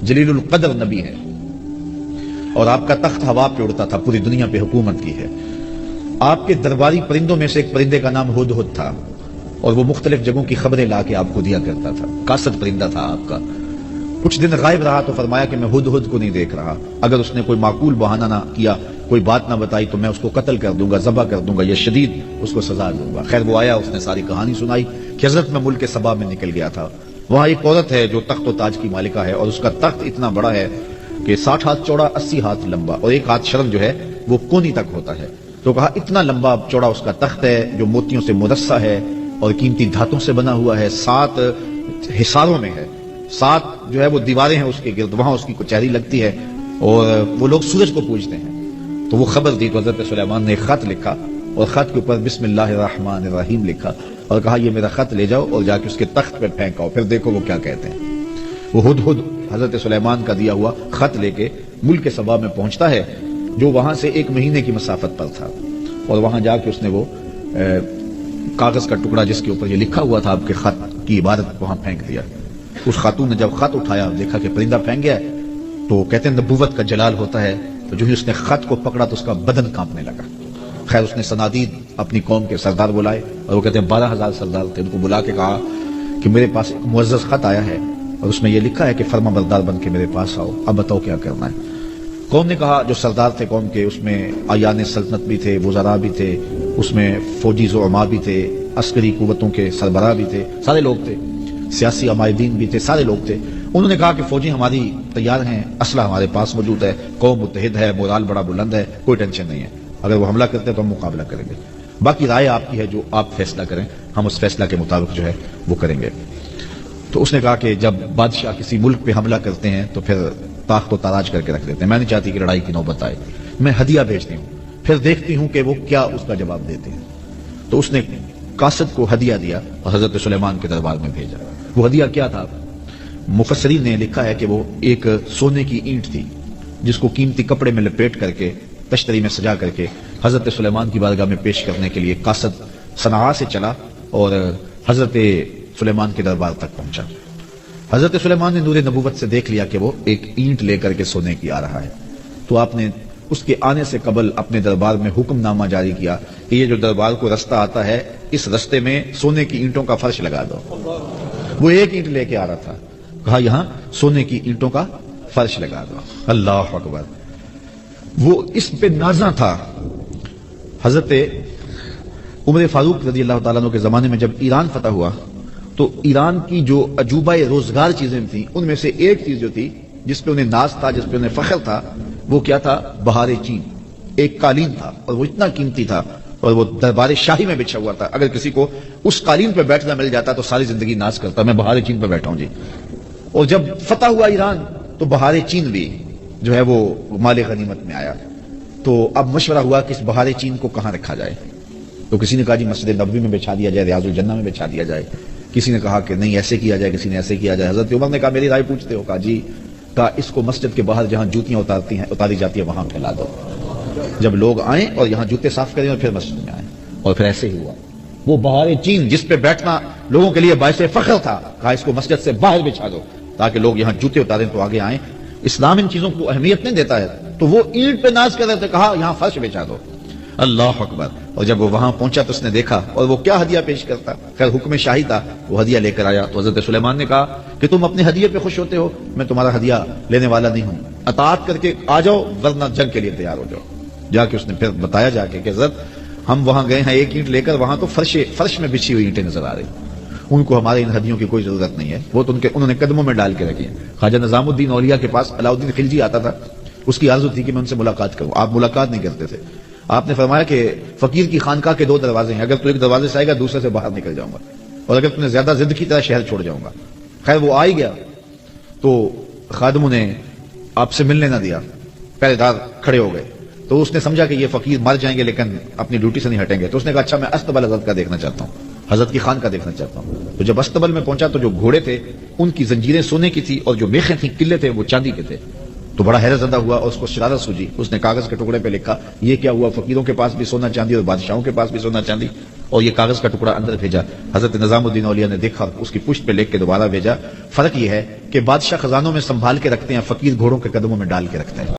جلیل القدر نبی ہے، اور آپ کا تخت ہوا پہ اڑتا تھا، پوری دنیا پہ حکومت کی ہے۔ آپ کے درباری پرندوں میں سے ایک پرندے کا نام ہدہد تھا، اور وہ مختلف جگہوں کی خبریں لا کے آپ کو دیا کرتا تھا۔ قاصد پرندہ تھا آپ کا۔ کچھ دن غائب رہا تو فرمایا کہ میں ہدہد کو نہیں دیکھ رہا، اگر اس نے کوئی معقول بہانہ نہ کیا، کوئی بات نہ بتائی، تو میں اس کو قتل کر دوں گا، ذبح کر دوں گا، یا شدید اس کو سزا دوں گا۔ خیر وہ آیا، اس نے ساری کہانی سنائی کہ حضرت میں ملک سبا میں نکل گیا تھا، وہاں ایک عورت ہے جو تخت و تاج کی مالکہ ہے، اور اس کا تخت اتنا بڑا ہے کہ 60 ہاتھ چوڑا، 80 ہاتھ لمبا، اور 1 ہاتھ شرم جو ہے وہ کونی تک ہوتا ہے۔ تو کہا اتنا لمبا چوڑا اس کا تخت ہے جو موتیوں سے مرصع ہے اور قیمتی دھاتوں سے بنا ہوا ہے، 7 حصاروں میں ہے، 7 جو ہے وہ دیواریں ہیں اس کے گرد، وہاں اس کی کچہری لگتی ہے، اور وہ لوگ سورج کو پوجتے ہیں۔ تو وہ خبر دی تو حضرت سلیمان نے ایک خط لکھا، اور خط کے اوپر بسم اللہ الرحمن الرحیم لکھا، اور کہا یہ میرا خط لے جاؤ اور جا کے اس کے تخت پہ پھینکاؤ، پھر دیکھو وہ کیا کہتے ہیں۔ وہ ہدہد حضرت سلیمان کا دیا ہوا خط لے کے ملک سبا میں پہنچتا ہے، جو وہاں سے 1 مہینے کی مسافت پر تھا، اور وہاں جا کے اس نے وہ کاغذ کا ٹکڑا جس کے اوپر یہ لکھا ہوا تھا آپ کے خط کی عبارت وہاں پھینک دیا۔ اس خاتون نے جب خط اٹھایا دیکھا کہ پرندہ پھینک گیا ہے، تو کہتے ہیں نبوت کا جلال ہوتا ہے، تو جو ہی اس نے خط کو پکڑا تو اس کا بدن کانپنے لگا۔ خیر اس نے صنادید اپنی قوم کے سردار بلائے، اور وہ کہتے ہیں 12,000 سردار تھے، ان کو بلا کے کہا کہ میرے پاس ایک معزز خط آیا ہے، اور اس میں یہ لکھا ہے کہ فرما بردار بن کے میرے پاس آؤ، اب بتاؤ کیا کرنا ہے۔ قوم نے کہا، جو سردار تھے قوم کے، اس میں آیان سلطنت بھی تھے، وزراء بھی تھے، اس میں فوجی زعماء بھی تھے، عسکری قوتوں کے سربراہ بھی تھے، سارے لوگ تھے، سیاسی عمائدین بھی تھے، سارے لوگ تھے۔ انہوں نے کہا کہ فوجی ہماری تیار ہیں، اسلحہ ہمارے پاس موجود ہے، قوم متحد ہے، مورال بڑا بلند ہے، کوئی ٹینشن نہیں ہے، اگر وہ حملہ کرتے ہیں تو ہم مقابلہ کریں گے، باقی رائے آپ کی ہے، جو آپ فیصلہ کریں ہم اس فیصلہ کے مطابق جو ہے وہ کریں گے۔ تو اس نے کہا کہ جب بادشاہ کسی ملک پہ حملہ کرتے ہیں تو پھر تاخت و تاراج کر کے رکھ دیتے ہیں، میں نہیں چاہتی کہ لڑائی کی نوبت آئے، میں ہدیہ بھیجتی ہوں، پھر دیکھتی ہوں کہ وہ کیا اس کا جواب دیتے ہیں۔ تو اس نے قاصد کو ہدیہ دیا اور حضرت سلیمان کے دربار میں بھیجا۔ وہ ہدیہ کیا تھا؟ مفسرین نے لکھا ہے کہ وہ ایک سونے کی اینٹ تھی، جس کو قیمتی کپڑے میں لپیٹ کر کے تشتری میں سجا کر کے حضرت سلیمان کی بارگاہ میں پیش کرنے کے لیے قاصد صنعاء سے چلا اور حضرت سلیمان کے دربار تک پہنچا۔ حضرت سلیمان نے نور نبوت سے دیکھ لیا کہ وہ ایک اینٹ لے کر کے سونے کی آ رہا ہے، تو آپ نے اس کے آنے سے قبل اپنے دربار میں حکم نامہ جاری کیا کہ یہ جو دربار کو رستہ آتا ہے، اس رستے میں سونے کی اینٹوں کا فرش لگا دو۔ وہ ایک اینٹ لے کے آ رہا تھا، کہا یہاں سونے کی اینٹوں کا فرش لگا دو۔ اللہ اکبر! وہ اس پہ نازاں تھا۔ حضرت عمر فاروق رضی اللہ تعالیٰ عنہ کے زمانے میں جب ایران فتح ہوا تو ایران کی جو عجوبہ روزگار چیزیں تھیں، ان میں سے ایک چیز جو تھی جس پہ انہیں ناز تھا، جس پہ انہیں فخر تھا، وہ کیا تھا؟ بہار چین۔ ایک قالین تھا، اور وہ اتنا قیمتی تھا، اور وہ دربار شاہی میں بچھا ہوا تھا، اگر کسی کو اس قالین پہ بیٹھنا مل جاتا تو ساری زندگی ناز کرتا، میں بہار چین پہ بیٹھا ہوں جی۔ اور جب فتح ہوا ایران تو بہار چین بھی جو ہے وہ مال غنیمت میں آیا۔ تو اب مشورہ ہوا کہ اس بہار چین کو کہاں رکھا جائے، تو کسی نے کہا جی مسجد نبوی میں بچھا دیا جائے، ریاض الجنہ میں بچھا دیا جائے، کسی نے کہا کہ نہیں ایسے کیا جائے، کسی نے ایسے کیا جائے۔ حضرت عمر نے کہا میری رائے پوچھتے ہو؟ کہا جی، کہا اس کو مسجد کے باہر جہاں جوتیاں اتاری جاتی ہیں وہاں پھیلا دو، جب لوگ آئیں اور یہاں جوتے صاف کریں اور پھر مسجد میں آئیں۔ اور پھر ایسے ہی ہوا۔ وہ بہار چین جس پہ بیٹھنا لوگوں کے لیے باعث فخر تھا، کہا اس کو مسجد سے باہر بچھا دو تاکہ لوگ یہاں جوتے اتاریں تو آگے آئیں۔ اسلام ان چیزوں کو اہمیت نہیں دیتا ہے، تو وہ اینٹ پہ ناز کر رہے تھے، کہا یہاں فرش بچھا دو۔ اللہ اکبر! اور جب وہ وہاں پہنچا تو اس نے دیکھا، اور وہ کیا ہدیہ پیش کرتا؟ خیر حکم شاہی تھا، وہ ہدیہ لے کر آیا۔ تو حضرت سلیمان نے کہا کہ تم اپنے ہدیے پہ خوش ہوتے ہو، میں تمہارا ہدیہ لینے والا نہیں ہوں، اطاعت کر کے آ جاؤ ورنہ جنگ کے لیے تیار ہو جاؤ۔ جا کے اس نے پھر بتایا جا کے کہ حضرت ہم وہاں گئے ہیں ایک اینٹ لے کر، وہاں تو فرش میں بچھی ہوئی اینٹیں نظر آ رہی، ان کو ہمارے ان ہدیوں کی کوئی ضرورت نہیں ہے، وہ تو انہوں نے قدموں میں ڈال کے رکھی ہیں۔ خواجہ نظام الدین اولیاء کے پاس علاؤالدین خلجی آتا تھا، اس کی آرزو تھی کہ میں ان سے ملاقات کروں، آپ ملاقات نہیں کرتے تھے۔ آپ نے فرمایا کہ فقیر کی خانقاہ کے 2 دروازے ہیں، اگر تو ایک دروازے سے آئے گا دوسرے سے باہر نکل جاؤں گا، اور اگر تم نے زیادہ ضد کی طرح شہر چھوڑ جاؤں گا۔ خیر وہ آ ہی گیا تو خادموں نے آپ سے ملنے نہ دیا، پہرے دار کھڑے ہو گئے، تو اس نے سمجھا کہ یہ فقیر مر جائیں گے لیکن اپنی ڈیوٹی سے نہیں ہٹیں گے، تو اس نے کہا اچھا میں استبل حضرت کا دیکھنا چاہتا ہوں، حضرت کی خانقاہ دیکھنا چاہتا ہوں۔ تو جب استبل میں پہنچا تو جو گھوڑے تھے ان کی زنجیریں سونے کی تھی اور جو میخیں تھیں قلعے تھے وہ چاندی کے تھے۔ تو بڑا حیرت زدہ ہوا اور اس کو شرارت سوجی، اس نے کاغذ کے ٹکڑے پہ لکھا یہ کیا ہوا؟ فقیروں کے پاس بھی سونا چاندی اور بادشاہوں کے پاس بھی سونا چاندی۔ اور یہ کاغذ کا ٹکڑا اندر بھیجا. حضرت نظام الدین اولیاء نے دیکھا, اس کی پشت پہ لکھ کے دوبارہ بھیجا. فرق یہ ہے کہ بادشاہ خزانوں میں سنبھال کے رکھتے ہیں, فقیر گھوڑوں کے قدموں میں ڈال کے رکھتے ہیں.